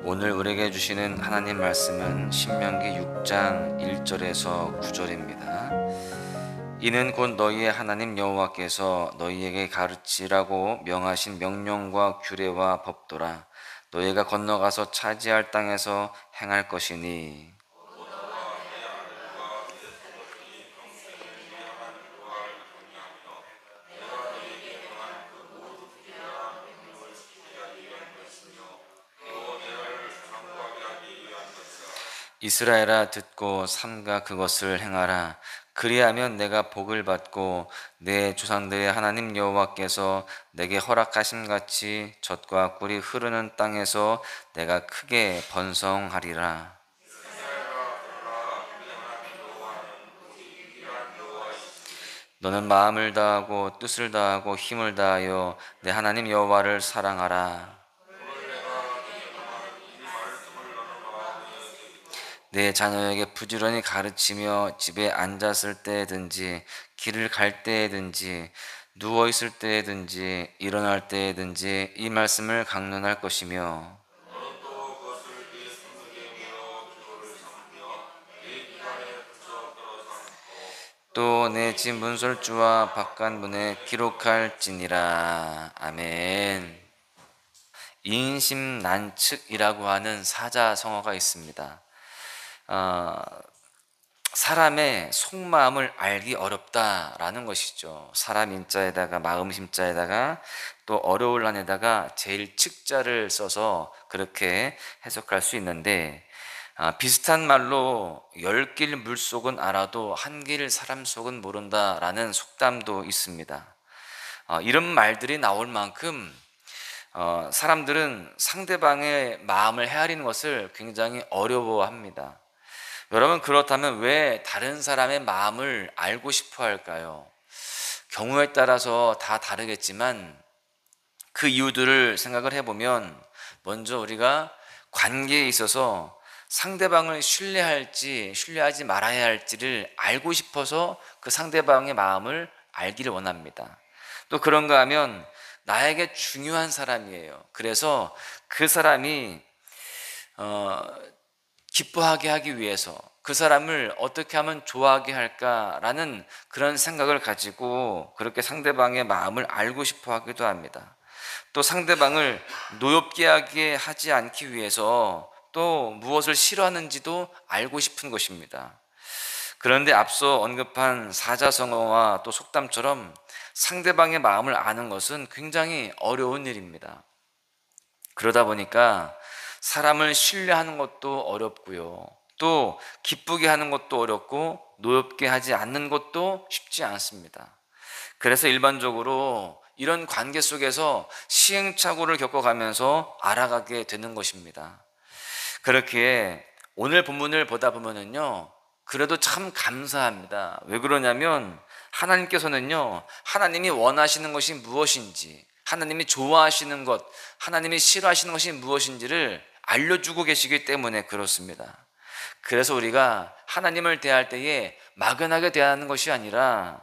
오늘 우리에게 주시는 하나님 말씀은 신명기 6장 1절에서 9절입니다. 이는 곧 너희의 하나님 여호와께서 너희에게 가르치라고 명하신 명령과 규례와 법도라. 너희가 건너가서 차지할 땅에서 행할 것이니. 이스라엘아, 듣고 삼가 그것을 행하라. 그리하면 내가 복을 받고 내 조상들의 하나님 여호와께서 내게 허락하심 같이 젖과 꿀이 흐르는 땅에서 내가 크게 번성하리라. 너는 마음을 다하고 뜻을 다하고 힘을 다하여 내 하나님 여호와를 사랑하라. 내 자녀에게 부지런히 가르치며 집에 앉았을 때든지 길을 갈 때든지 누워 있을 때든지 일어날 때든지 이 말씀을 강론할 것이며, 또 내 집 문설주와 바깥 문에 기록할지니라. 아멘. 인심난측이라고 하는 사자성어가 있습니다. 사람의 속마음을 알기 어렵다라는 것이죠. 사람 인자에다가 마음 심자에다가 또 어려울 난에다가 제일 측자를 써서 그렇게 해석할 수 있는데, 비슷한 말로 열 길 물속은 알아도 한 길 사람 속은 모른다라는 속담도 있습니다. 이런 말들이 나올 만큼 사람들은 상대방의 마음을 헤아리는 것을 굉장히 어려워합니다. 여러분, 그렇다면 왜 다른 사람의 마음을 알고 싶어 할까요? 경우에 따라서 다 다르겠지만 그 이유들을 생각을 해보면, 먼저 우리가 관계에 있어서 상대방을 신뢰할지 신뢰하지 말아야 할지를 알고 싶어서 그 상대방의 마음을 알기를 원합니다. 또 그런가 하면 나에게 중요한 사람이에요. 그래서 그 사람이 기뻐하게 하기 위해서 그 사람을 어떻게 하면 좋아하게 할까라는 그런 생각을 가지고 그렇게 상대방의 마음을 알고 싶어 하기도 합니다. 또 상대방을 노엽게 하게 하지 않기 위해서 또 무엇을 싫어하는지도 알고 싶은 것입니다. 그런데 앞서 언급한 사자성어와 또 속담처럼 상대방의 마음을 아는 것은 굉장히 어려운 일입니다. 그러다 보니까 사람을 신뢰하는 것도 어렵고요, 또 기쁘게 하는 것도 어렵고 노엽게 하지 않는 것도 쉽지 않습니다. 그래서 일반적으로 이런 관계 속에서 시행착오를 겪어가면서 알아가게 되는 것입니다. 그렇기에 오늘 본문을 보다 보면은요, 그래도 참 감사합니다. 왜 그러냐면 하나님께서는요, 하나님이 원하시는 것이 무엇인지, 하나님이 좋아하시는 것, 하나님이 싫어하시는 것이 무엇인지를 알려주고 계시기 때문에 그렇습니다. 그래서 우리가 하나님을 대할 때에 막연하게 대하는 것이 아니라,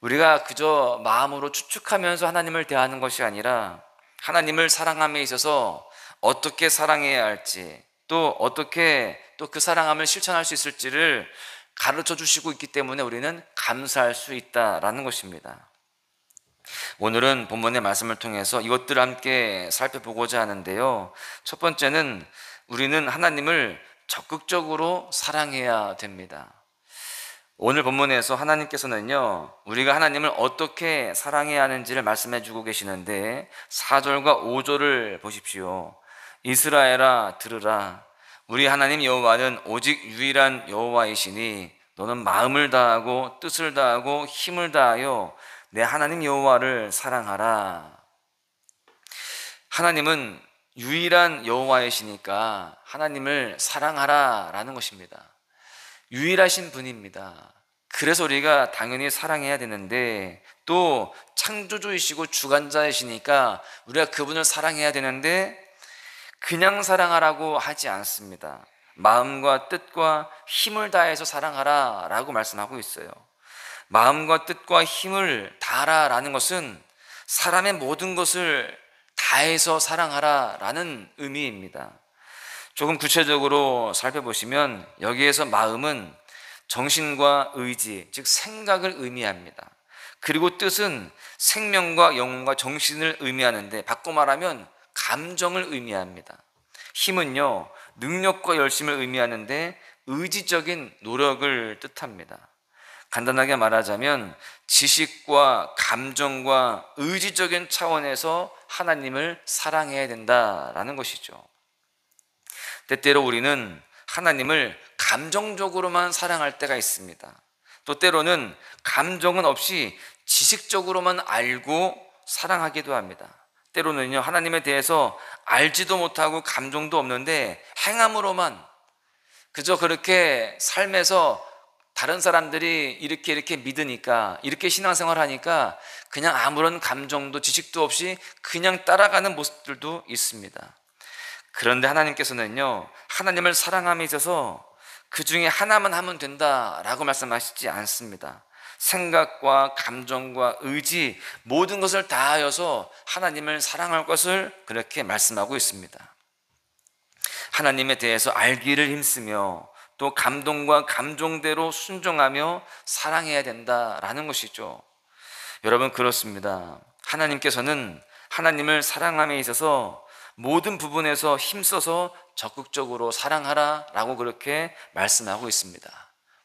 우리가 그저 마음으로 추측하면서 하나님을 대하는 것이 아니라, 하나님을 사랑함에 있어서 어떻게 사랑해야 할지, 또 어떻게 또 그 사랑함을 실천할 수 있을지를 가르쳐 주시고 있기 때문에 우리는 감사할 수 있다라는 것입니다. 오늘은 본문의 말씀을 통해서 이것들을 함께 살펴보고자 하는데요, 첫 번째는 우리는 하나님을 적극적으로 사랑해야 됩니다. 오늘 본문에서 하나님께서는요, 우리가 하나님을 어떻게 사랑해야 하는지를 말씀해 주고 계시는데, 4절과 5절을 보십시오. 이스라엘아, 들으라. 우리 하나님 여호와는 오직 유일한 여호와이시니 너는 마음을 다하고 뜻을 다하고 힘을 다하여 내 하나님 여호와를 사랑하라. 하나님은 유일한 여호와이시니까 하나님을 사랑하라라는 것입니다. 유일하신 분입니다. 그래서 우리가 당연히 사랑해야 되는데, 또 창조주이시고 주관자이시니까 우리가 그분을 사랑해야 되는데 그냥 사랑하라고 하지 않습니다. 마음과 뜻과 힘을 다해서 사랑하라 라고 말씀하고 있어요. 마음과 뜻과 힘을 다하라 라는 것은 사람의 모든 것을 다해서 사랑하라 라는 의미입니다. 조금 구체적으로 살펴보시면 여기에서 마음은 정신과 의지, 즉 생각을 의미합니다. 그리고 뜻은 생명과 영혼과 정신을 의미하는데 바꿔 말하면 감정을 의미합니다. 힘은요, 능력과 열심을 의미하는데 의지적인 노력을 뜻합니다. 간단하게 말하자면 지식과 감정과 의지적인 차원에서 하나님을 사랑해야 된다라는 것이죠. 때때로 우리는 하나님을 감정적으로만 사랑할 때가 있습니다. 또 때로는 감정은 없이 지식적으로만 알고 사랑하기도 합니다. 때로는요, 하나님에 대해서 알지도 못하고 감정도 없는데 행함으로만 그저 그렇게 삶에서 다른 사람들이 이렇게 믿으니까, 이렇게 신앙생활 하니까 그냥 아무런 감정도 지식도 없이 그냥 따라가는 모습들도 있습니다. 그런데 하나님께서는요, 하나님을 사랑함에 있어서 그 중에 하나만 하면 된다라고 말씀하시지 않습니다. 생각과 감정과 의지, 모든 것을 다하여서 하나님을 사랑할 것을 그렇게 말씀하고 있습니다. 하나님에 대해서 알기를 힘쓰며 또 감동과 감정대로 순종하며 사랑해야 된다라는 것이죠. 여러분, 그렇습니다. 하나님께서는 하나님을 사랑함에 있어서 모든 부분에서 힘써서 적극적으로 사랑하라 라고 그렇게 말씀하고 있습니다.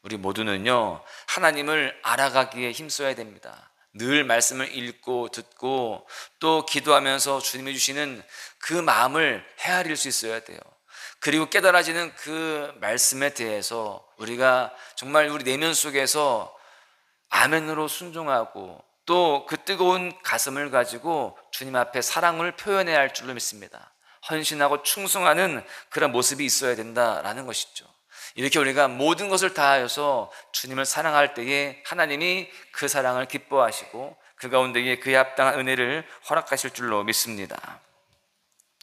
우리 모두는요, 하나님을 알아가기에 힘써야 됩니다. 늘 말씀을 읽고 듣고 또 기도하면서 주님이 주시는 그 마음을 헤아릴 수 있어야 돼요. 그리고 깨달아지는 그 말씀에 대해서 우리가 정말 우리 내면 속에서 아멘으로 순종하고 또 그 뜨거운 가슴을 가지고 주님 앞에 사랑을 표현해야 할 줄로 믿습니다. 헌신하고 충성하는 그런 모습이 있어야 된다라는 것이죠. 이렇게 우리가 모든 것을 다하여서 주님을 사랑할 때에 하나님이 그 사랑을 기뻐하시고 그 가운데에 그에 합당한 은혜를 허락하실 줄로 믿습니다.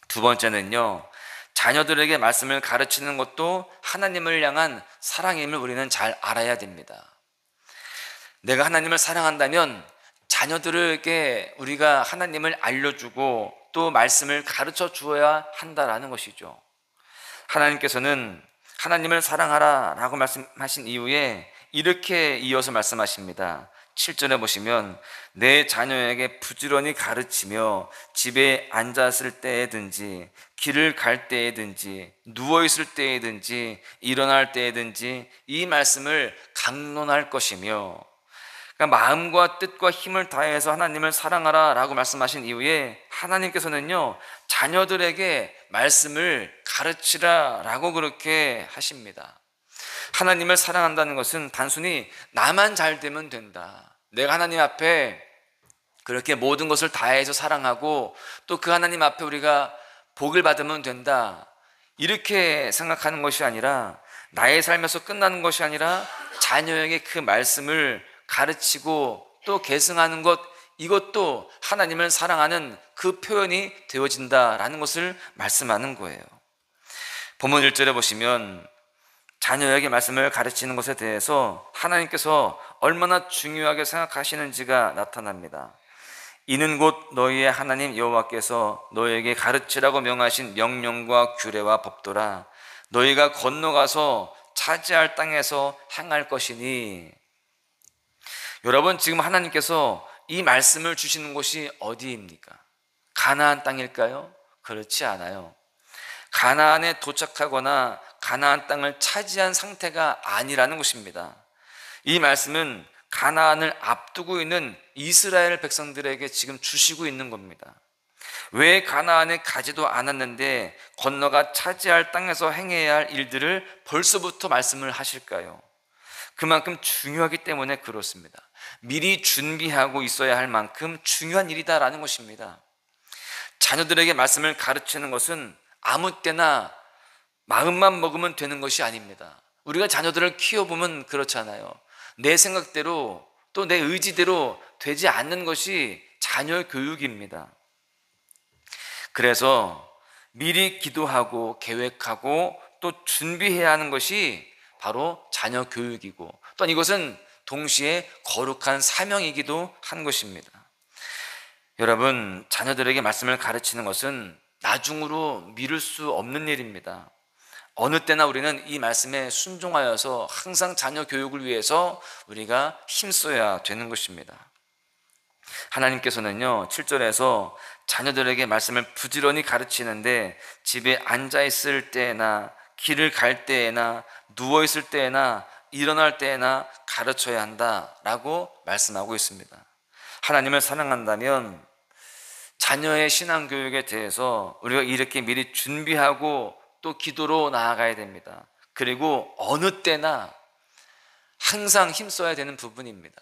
두 번째는요, 자녀들에게 말씀을 가르치는 것도 하나님을 향한 사랑임을 우리는 잘 알아야 됩니다. 내가 하나님을 사랑한다면 자녀들에게 우리가 하나님을 알려주고 또 말씀을 가르쳐 주어야 한다라는 것이죠. 하나님께서는 하나님을 사랑하라 라고 말씀하신 이후에 이렇게 이어서 말씀하십니다. 7절에 보시면 내 자녀에게 부지런히 가르치며 집에 앉았을 때에든지 길을 갈 때에든지 누워있을 때에든지 일어날 때에든지 이 말씀을 강론할 것이며, 그러니까 마음과 뜻과 힘을 다해서 하나님을 사랑하라 라고 말씀하신 이후에 하나님께서는요, 자녀들에게 말씀을 가르치라 라고 그렇게 하십니다. 하나님을 사랑한다는 것은 단순히 나만 잘 되면 된다, 내가 하나님 앞에 그렇게 모든 것을 다해서 사랑하고 또 그 하나님 앞에 우리가 복을 받으면 된다, 이렇게 생각하는 것이 아니라, 나의 삶에서 끝나는 것이 아니라 자녀에게 그 말씀을 가르치고 또 계승하는 것, 이것도 하나님을 사랑하는 그 표현이 되어진다라는 것을 말씀하는 거예요. 본문 1절에 보시면 자녀에게 말씀을 가르치는 것에 대해서 하나님께서 얼마나 중요하게 생각하시는지가 나타납니다. 이는 곧 너희의 하나님 여호와께서 너희에게 가르치라고 명하신 명령과 규례와 법도라. 너희가 건너가서 차지할 땅에서 행할 것이니. 여러분, 지금 하나님께서 이 말씀을 주시는 곳이 어디입니까? 가나안 땅일까요? 그렇지 않아요. 가나안에 도착하거나 가나안 땅을 차지한 상태가 아니라는 것입니다. 이 말씀은 가나안을 앞두고 있는 이스라엘 백성들에게 지금 주시고 있는 겁니다. 왜 가나안에 가지도 않았는데 건너가 차지할 땅에서 행해야 할 일들을 벌써부터 말씀을 하실까요? 그만큼 중요하기 때문에 그렇습니다. 미리 준비하고 있어야 할 만큼 중요한 일이다라는 것입니다. 자녀들에게 말씀을 가르치는 것은 아무 때나 마음만 먹으면 되는 것이 아닙니다. 우리가 자녀들을 키워보면 그렇잖아요. 내 생각대로 또 내 의지대로 되지 않는 것이 자녀 교육입니다. 그래서 미리 기도하고 계획하고 또 준비해야 하는 것이 바로 자녀 교육이고, 또한 이것은 동시에 거룩한 사명이기도 한 것입니다. 여러분, 자녀들에게 말씀을 가르치는 것은 나중으로 미룰 수 없는 일입니다. 어느 때나 우리는 이 말씀에 순종하여서 항상 자녀 교육을 위해서 우리가 힘써야 되는 것입니다. 하나님께서는요 7절에서 자녀들에게 말씀을 부지런히 가르치는데 집에 앉아있을 때나 길을 갈 때에나 누워있을 때나 일어날 때에나 가르쳐야 한다라고 말씀하고 있습니다. 하나님을 사랑한다면 자녀의 신앙교육에 대해서 우리가 이렇게 미리 준비하고 또 기도로 나아가야 됩니다. 그리고 어느 때나 항상 힘써야 되는 부분입니다.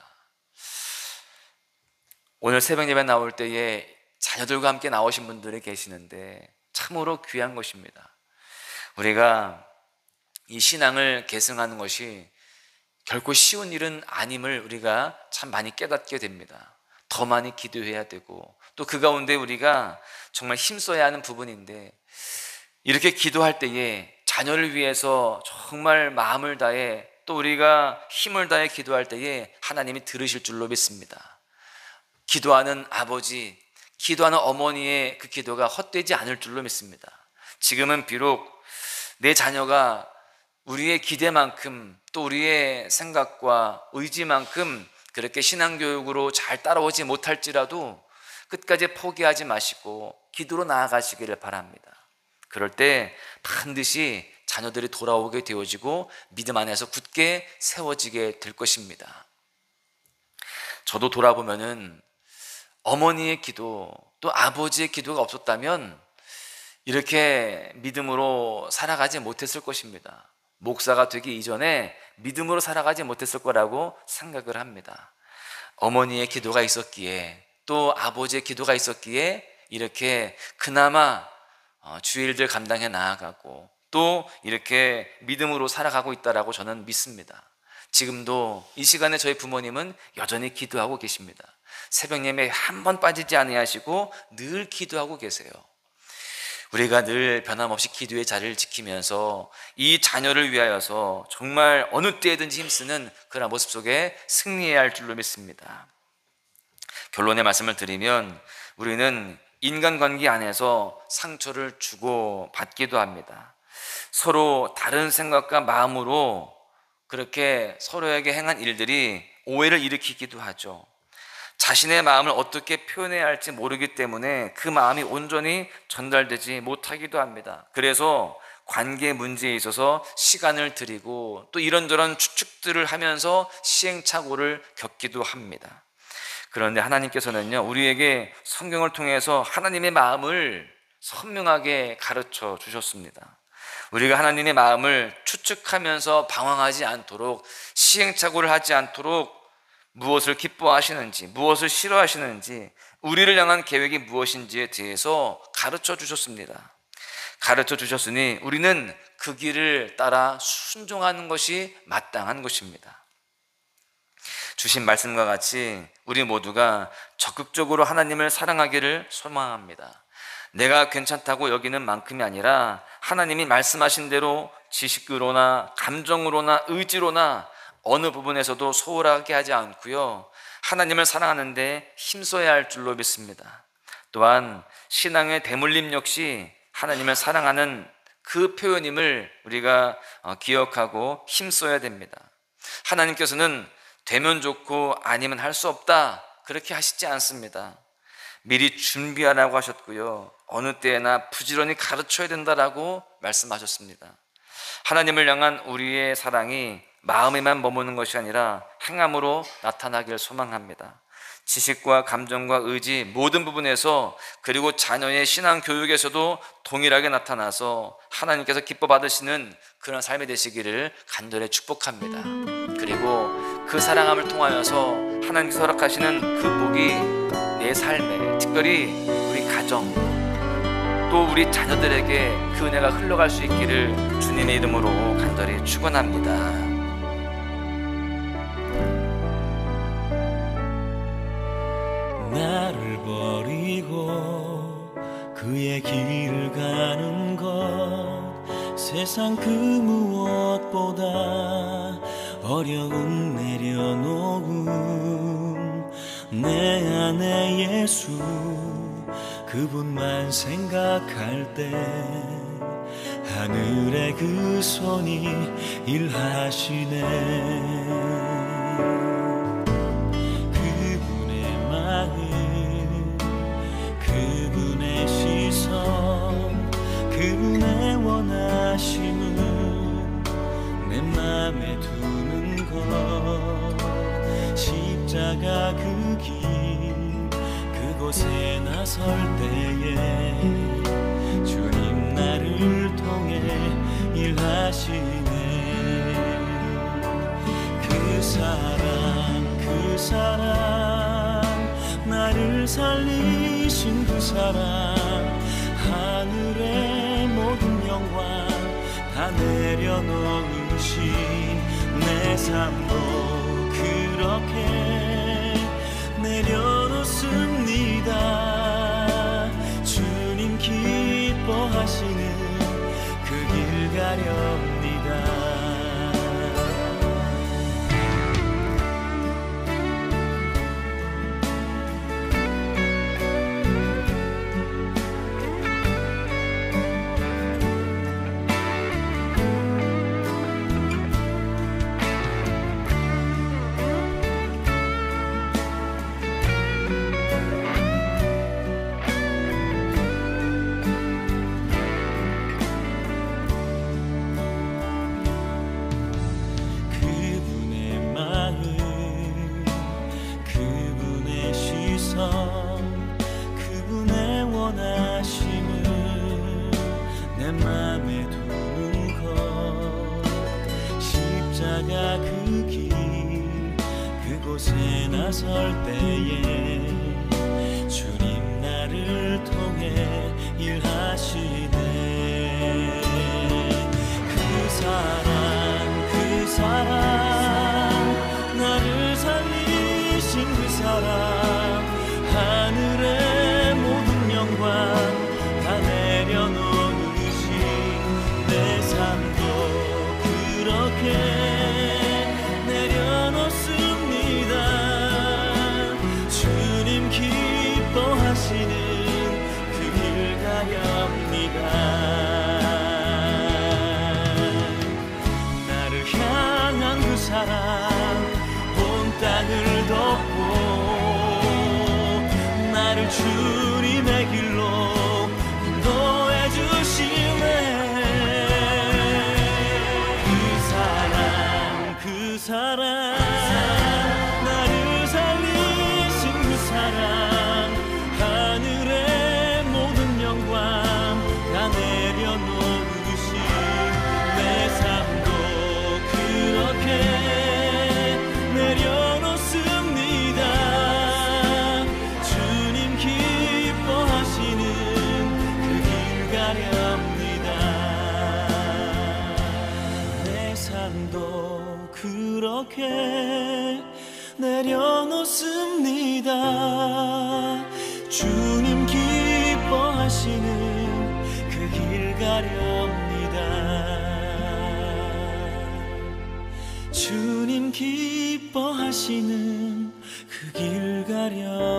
오늘 새벽 예배 나올 때에 자녀들과 함께 나오신 분들이 계시는데 참으로 귀한 것입니다. 우리가 이 신앙을 계승하는 것이 결코 쉬운 일은 아님을 우리가 참 많이 깨닫게 됩니다. 더 많이 기도해야 되고 또 그 가운데 우리가 정말 힘써야 하는 부분인데, 이렇게 기도할 때에 자녀를 위해서 정말 마음을 다해 또 우리가 힘을 다해 기도할 때에 하나님이 들으실 줄로 믿습니다. 기도하는 아버지, 기도하는 어머니의 그 기도가 헛되지 않을 줄로 믿습니다. 지금은 비록 내 자녀가 우리의 기대만큼 또 우리의 생각과 의지만큼 그렇게 신앙교육으로 잘 따라오지 못할지라도 끝까지 포기하지 마시고 기도로 나아가시기를 바랍니다. 그럴 때 반드시 자녀들이 돌아오게 되어지고 믿음 안에서 굳게 세워지게 될 것입니다. 저도 돌아보면은 어머니의 기도 또 아버지의 기도가 없었다면 이렇게 믿음으로 살아가지 못했을 것입니다. 목사가 되기 이전에 믿음으로 살아가지 못했을 거라고 생각을 합니다. 어머니의 기도가 있었기에 또 아버지의 기도가 있었기에 이렇게 그나마 주의 일들 감당해 나아가고 또 이렇게 믿음으로 살아가고 있다라고 저는 믿습니다. 지금도 이 시간에 저희 부모님은 여전히 기도하고 계십니다. 새벽 예배에 한 번 빠지지 않으시고 늘 기도하고 계세요. 우리가 늘 변함없이 기도의 자리를 지키면서 이 자녀를 위하여서 정말 어느 때든지 힘쓰는 그런 모습 속에 승리해야 할 줄로 믿습니다. 결론의 말씀을 드리면 우리는 인간관계 안에서 상처를 주고 받기도 합니다. 서로 다른 생각과 마음으로 그렇게 서로에게 행한 일들이 오해를 일으키기도 하죠. 자신의 마음을 어떻게 표현해야 할지 모르기 때문에 그 마음이 온전히 전달되지 못하기도 합니다. 그래서 관계 문제에 있어서 시간을 들이고 또 이런저런 추측들을 하면서 시행착오를 겪기도 합니다. 그런데 하나님께서는요 우리에게 성경을 통해서 하나님의 마음을 선명하게 가르쳐 주셨습니다. 우리가 하나님의 마음을 추측하면서 방황하지 않도록, 시행착오를 하지 않도록 무엇을 기뻐하시는지, 무엇을 싫어하시는지, 우리를 향한 계획이 무엇인지에 대해서 가르쳐 주셨습니다. 가르쳐 주셨으니 우리는 그 길을 따라 순종하는 것이 마땅한 것입니다. 주신 말씀과 같이 우리 모두가 적극적으로 하나님을 사랑하기를 소망합니다. 내가 괜찮다고 여기는 만큼이 아니라 하나님이 말씀하신 대로 지식으로나 감정으로나 의지로나 어느 부분에서도 소홀하게 하지 않고요, 하나님을 사랑하는데 힘써야 할 줄로 믿습니다. 또한 신앙의 대물림 역시 하나님을 사랑하는 그 표현임을 우리가 기억하고 힘써야 됩니다. 하나님께서는 되면 좋고 아니면 할 수 없다 그렇게 하시지 않습니다. 미리 준비하라고 하셨고요, 어느 때나 부지런히 가르쳐야 된다라고 말씀하셨습니다. 하나님을 향한 우리의 사랑이 마음에만 머무는 것이 아니라 행함으로 나타나길 소망합니다. 지식과 감정과 의지 모든 부분에서, 그리고 자녀의 신앙 교육에서도 동일하게 나타나서 하나님께서 기뻐 받으시는 그런 삶이 되시기를 간절히 축복합니다. 그리고 그 사랑함을 통하여서 하나님께서 허락하시는 그 복이 내 삶에, 특별히 우리 가정 또 우리 자녀들에게 그 은혜가 흘러갈 수 있기를 주님의 이름으로 간절히 축원합니다. 나를 버리고 그의 길을 가는 것, 세상 그 무엇보다 어려움 내려놓음, 내 안에 예수 그분만 생각할 때 하늘의 그 손이 일하시네. 그분의 마음, 그분의 시선, 그분의 원하심은 내 맘에 두는 것. 십자가 그 길 그곳에 나설 때에 주님 나를 통해 일하시네. 그 사랑 나를 살리신 그 사랑, 하늘의 모든 영광 다 내려놓으신 내 삶도 그렇게 내려놓습니다. 주님 기뻐하시는 그 길 가렵니다. 그분의 원하심을 내 맘에 두는 것. 십자가 그 길 그곳에 나설 때에 주님 나를 통해 일하시네. 그 사랑 나를 살리신 그 사랑, 하늘의 모든 영광 다 내려놓으신 내 삶도 그렇게 내려놓습니다. 주님 기뻐하시는 그 길 가렵니다. 나를 향한 그 사랑 온 땅을 덮고 나를 주님의 길로 인도해 주시네. 그 사랑 나를 살리신 그 사랑, 하늘의 모든 영광 다 내려놓으신 내 삶도 그렇게 내려놓습니다. 주님 기뻐하시는 그 길 가렵니다. 내 삶도 그렇게 내려놓습니다. 주님 기뻐하시는 그 길 가렵니다. 주님 기뻐하시는 그 길 가렵니다.